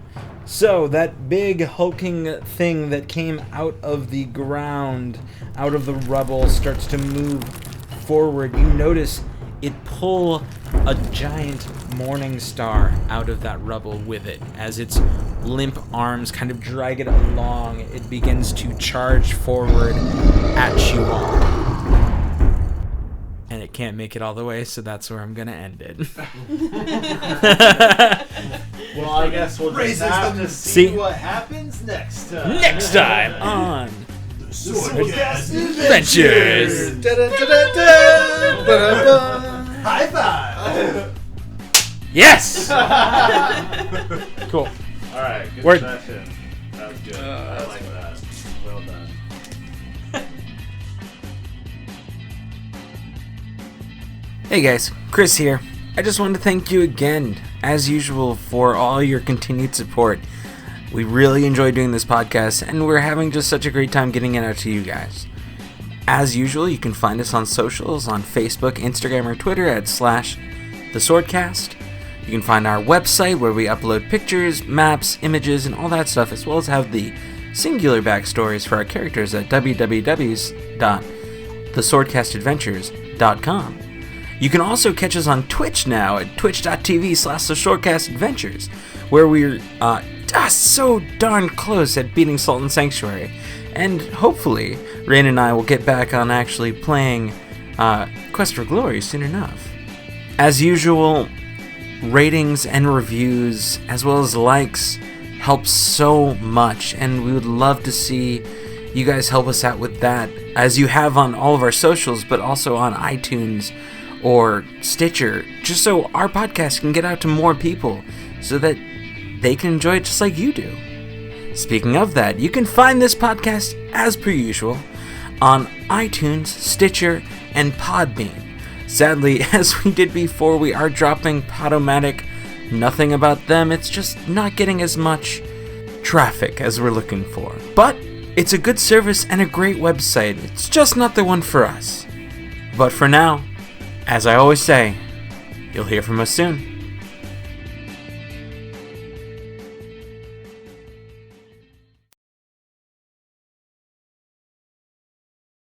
So, that big hulking thing that came out of the ground, out of the rubble, starts to move forward. You notice it pull a giant morning star out of that rubble with it. As its limp arms kind of drag it along, it begins to charge forward at you all. And it can't make it all the way, so that's where I'm going to end it. Well, I guess we'll just Raises have them to to see see what happens next time. Next time on Swordcast Adventures! Da-da-da-da-da, ba-da-ba. High five! Yes! Cool. All right, good Word. session. That was good. I like that. Well done. Hey guys, Chris here. I just wanted to thank you again, as usual, for all your continued support. We really enjoy doing this podcast, and we're having just such a great time getting it out to you guys. As usual, you can find us on socials, on Facebook, Instagram, or Twitter at /theswordcast. You can find our website where we upload pictures, maps, images, and all that stuff, as well as have the singular backstories for our characters at www.theswordcastadventures.com. You can also catch us on Twitch now at twitch.tv/theswordcastadventures, where we're so darn close at beating Sultan Sanctuary. And hopefully, Rain and I will get back on actually playing Quest for Glory soon enough. As usual, ratings and reviews, as well as likes, help so much, and we would love to see you guys help us out with that, as you have on all of our socials, but also on iTunes or Stitcher, just so our podcast can get out to more people, so that they can enjoy it just like you do. Speaking of that, you can find this podcast, as per usual, on iTunes, Stitcher, and Podbean. Sadly, as we did before, we are dropping Podomatic. Nothing about them, it's just not getting as much traffic as we're looking for. But it's a good service and a great website, it's just not the one for us. But for now, as I always say, you'll hear from us soon.